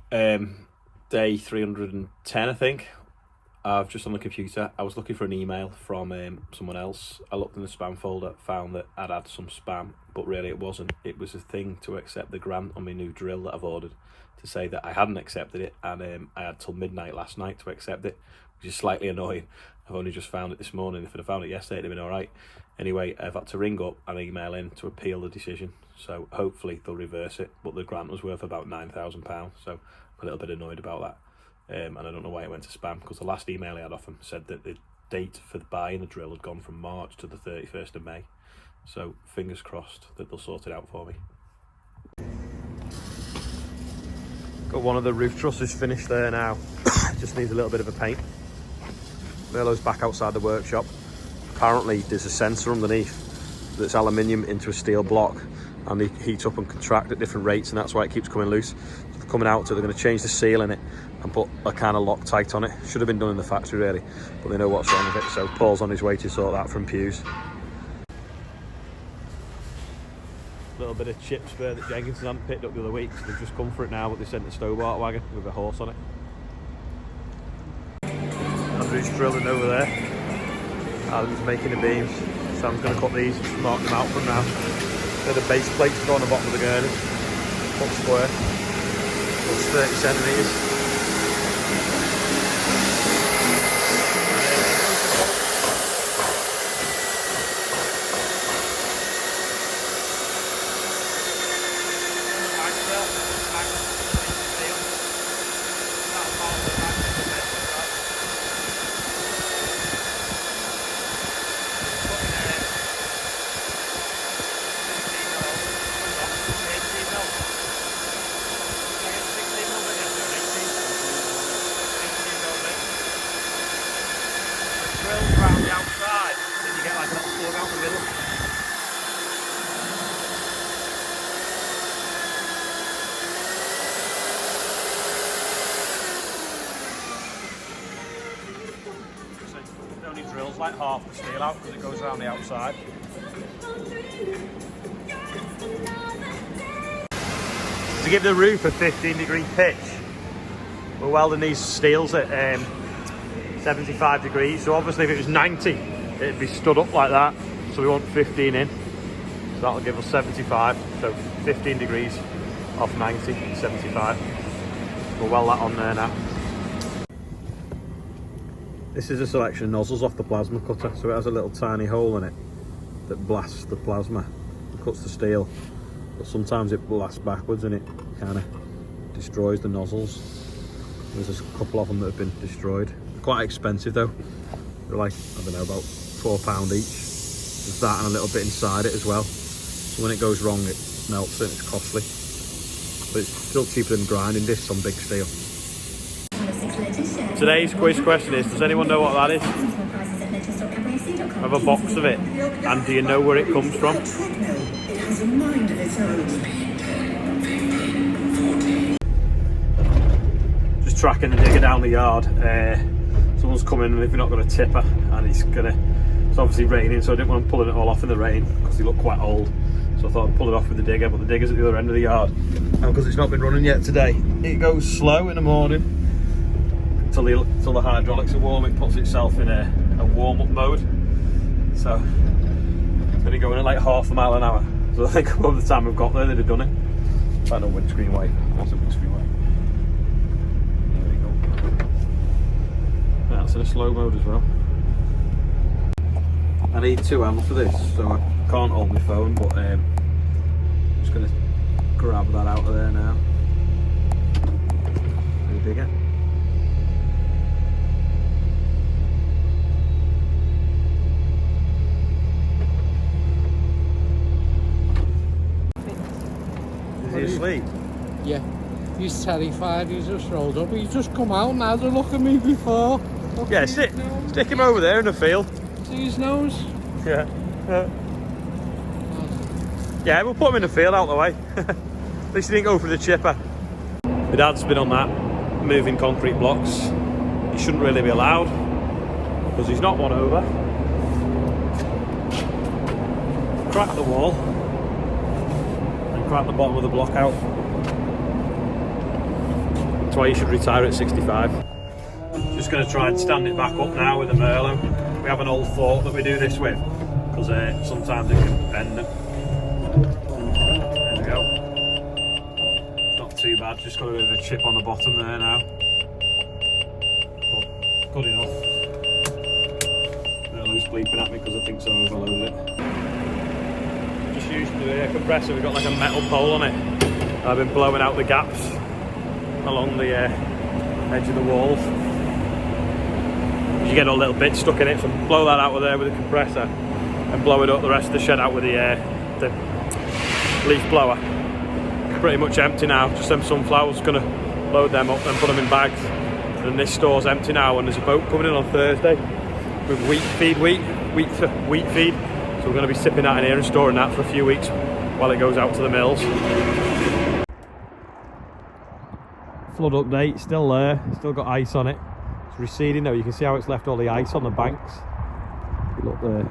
Day 310, I think. I've just on the computer. I was looking for an email from someone else. I looked in the spam folder, found that I'd had some spam, but really it wasn't. It was a thing to accept the grant on my new drill that I've ordered, to say that I hadn't accepted it, and I had till midnight last night to accept it, which is slightly annoying. I've only just found it this morning. If I'd have found it yesterday, it'd have been all right. Anyway, I've had to ring up and email in to appeal the decision, so hopefully they'll reverse it. But the grant was worth about £9,000, so I'm a little bit annoyed about that. And I don't know why it went to spam, because the last email I had off them said that the date for buying the drill had gone from March to the 31st of May. So fingers crossed that they'll sort it out for me. Got one of the roof trusses finished there now. Just needs a little bit of a paint. Merlot's back outside the workshop. Apparently there's a sensor underneath that's aluminium into a steel block, and they heat up and contract at different rates, and that's why it keeps coming loose. So they're coming out to it, they're going to change the seal in it and put a kind of Loctite on it. Should have been done in the factory really, but they know what's wrong with it, so Paul's on his way to sort that from Pew's. A little bit of chip spare that Jenkins hadn't picked up the other week, so they've just come for it now, but they sent the Stobart wagon with a horse on it. Andrew's drilling over there. Alan's making the beams. Sam's going to cut these, mark them out from now. They're the base plates go on the bottom of the girders. Cut square. That's 30 centimetres. Around the outside, then you get like a little plug out the middle. So it only drills like half the steel out because it goes around the outside. To give the roof a 15-degree pitch, we're welding these steels at 75 degrees, so obviously if it was 90 it'd be stood up like that, so we want 15 in, so that'll give us 75, so 15 degrees off 90, 75. We'll weld that on there now. This is a selection of nozzles off the plasma cutter, so it has a little tiny hole in it that blasts the plasma and cuts the steel, but sometimes it blasts backwards and it kind of destroys the nozzles. There's a couple of them that have been destroyed. Quite expensive though. They're like, I don't know, about £4 each. There's that and a little bit inside it as well. So when it goes wrong, it melts and it's costly. But it's still cheaper than grinding discs on big steel. Today's quiz question is, does anyone know what that is? I have a box of it. And do you know where it comes from? Just tracking the digger down the yard. Someone's coming and they've not got a tipper, and it's obviously raining, so I didn't want them pulling it all off in the rain because they look quite old, so I thought I'd pull it off with the digger, but the digger's at the other end of the yard, and because it's not been running yet today, it goes slow in the morning until the hydraulics are warm. It puts itself in a warm-up mode, so it's only going at like half a mile an hour, so I think by the time we've got there they'd have done it. Find a windscreen wipe. What's a windscreen wipe? That's in a slow mode as well. I need 2 hands for this, so I can't hold my phone, but I'm just going to grab that out of there now. Any bigger? Is he asleep? Yeah. He's terrified, he's just rolled up. He's just come out and had a look at me before. Yeah, stick him over there in the field. See his nose? Yeah. Yeah, we'll put him in the field out of the way. At least he didn't go for the chipper. My dad's been on that, moving concrete blocks. He shouldn't really be allowed, because he's not one over. Crack the wall, and crack the bottom of the block out. why you should retire at 65. Just going to try and stand it back up now with the Merlot. We have an old fork that we do this with, because sometimes it can bend. There we go. Not too bad, just got a bit of a chip on the bottom there now. But good enough. Merlot's bleeping at me because I think so overloaded it. Just using the air compressor, we've got like a metal pole on it. I've been blowing out the gaps along the edge of the walls. You get a little bit stuck in it, so blow that out of there with the compressor and blow it up the rest of the shed out with the leaf blower. Pretty much empty now, just them sunflowers, gonna load them up and put them in bags. And this store's empty now, and there's a boat coming in on Thursday with wheat feed. So we're gonna be sipping that in here and storing that for a few weeks while it goes out to the mills. Flood update, still there, still got ice on it. It's receding now, you can see how it's left all the ice on the banks. Look there,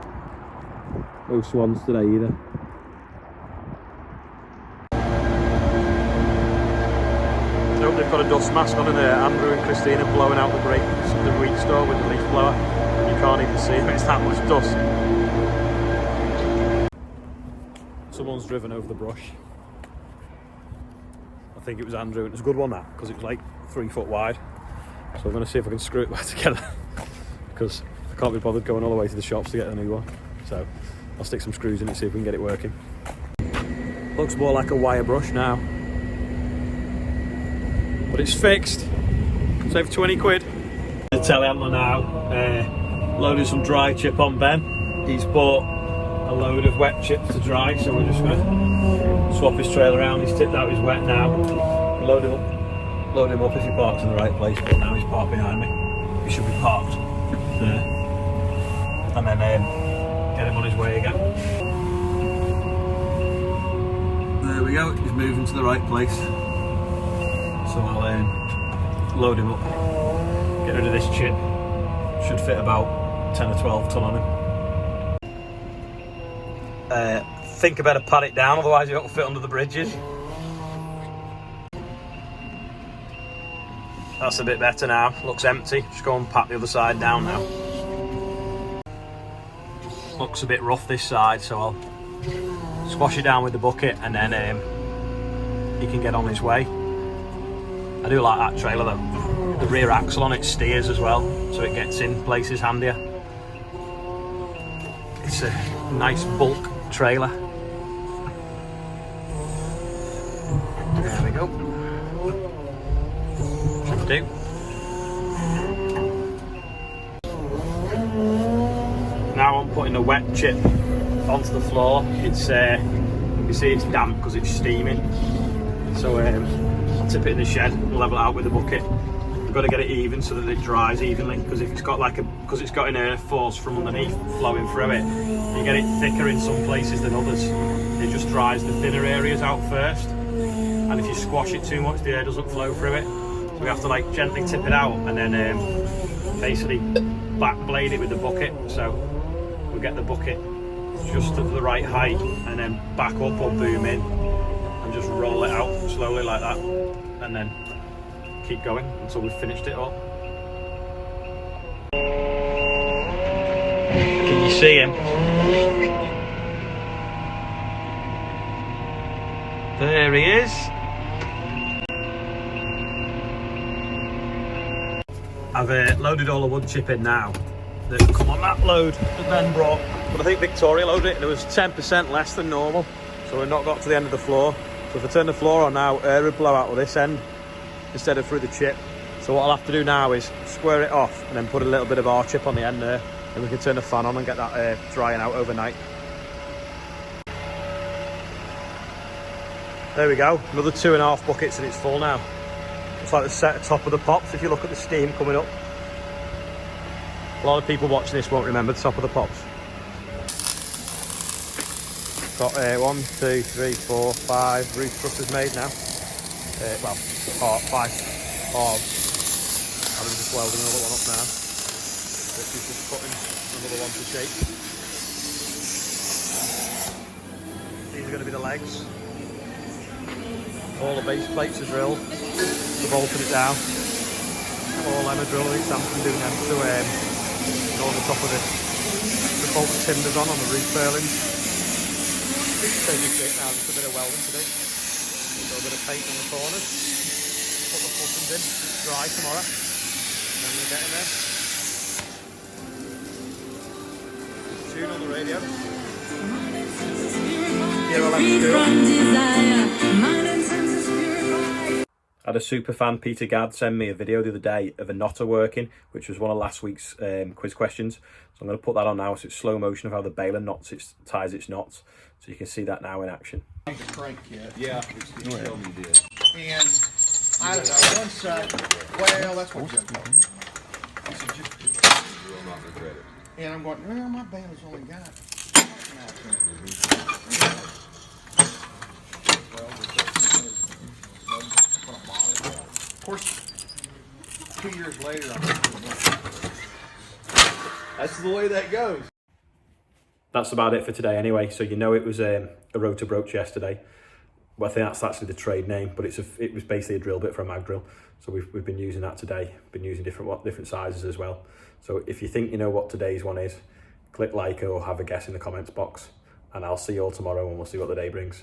no swans today either. Nope, they've got a dust mask on in there. Andrew and Christine are blowing out the wheat store with the leaf blower. You can't even see it, it's that much dust. Someone's driven over the brush. I think it was Andrew, and it was a good one that, because it was like 3 foot wide. So I'm going to see if I can screw it back together, because I can't be bothered going all the way to the shops to get a new one. So I'll stick some screws in it and see if we can get it working. Looks more like a wire brush now, but it's fixed. Save 20 quid. The telehandler now, loading some dry chip on Ben. He's bought a load of wet chips to dry, so we're just going to swap his trailer around. He's tipped out his wet now. Load him up if he parks in the right place, but now he's parked behind me. He should be parked there. And then get him on his way again. There we go, he's moving to the right place. So I'll load him up, get rid of this chip. Should fit about 10 or 12 ton on him. Think I better pat it down, otherwise it won't fit under the bridges. That's a bit better now, looks empty. Just go and pat the other side down now. Looks a bit rough this side, so I'll squash it down with the bucket and then he can get on his way. I do like that trailer though. The rear axle on it steers as well, so it gets in places handier. It's a nice bulk trailer. There we go. Should do. Now I'm putting the wet chip onto the floor. It's you see it's damp because it's steaming. So I'll tip it in the shed and level it out with a bucket. I've got to get it even so that it dries evenly, because if it's got because it's got an air force from underneath flowing through it, you get it thicker in some places than others. It just dries the thinner areas out first, and if you squash it too much, the air doesn't flow through it. So we have to like gently tip it out and then basically back blade it with the bucket. So we'll get the bucket just at the right height and then back up or boom in and just roll it out slowly like that, and then keep going until we've finished it up. Can you see him? There he is. I've loaded all the wood chip in now. They've come on that load that Ben brought, but I think Victoria loaded it and it was 10% less than normal, so we've not got to the end of the floor. So if I turn the floor on now, air would blow out of this end instead of through the chip. So what I'll have to do now is square it off and then put a little bit of our chip on the end there, and we can turn the fan on and get that drying out overnight. There we go, another 2.5 buckets and it's full now. It's like the set top of the pops if you look at the steam coming up. A lot of people watching this won't remember the top of the pops. Got 1, 2, 3, 4, 5 roof trussers made now. Well, 5 halves. I'm just welding another one up now. This is just putting another one to shape. These are going to be the legs. All the base plates are drilled. So after bolting it down. All them are drilling it, Samson doing them to go on the top of it. The bolt timbers on the roof purlins. Taking it now, just a bit of welding today. A little bit of paint on the corners. Put the buttons in, dry tomorrow. And then we'll get in there. Tune on the radio. I had a super fan, Peter Gadd, send me a video the other day of a knotter working, which was one of last week's quiz questions. So I'm going to put that on now, so it's slow motion of how the baler ties its knots. So you can see that now in action. The crank kit. Yeah, you told me you did. And I don't know, one side, well, that's what Jim told me. He said, just Will not regret it. and I'm going, well, my baler's only got. Of course, 2 years later, That's the way that goes. That's about it for today anyway. So you know it was a rotor broach yesterday. Well, I think that's actually the trade name, but it was basically a drill bit for a mag drill. So we've been using that today. Been using different sizes as well. So if you think you know what today's one is, click like or have a guess in the comments box, and I'll see you all tomorrow and we'll see what the day brings.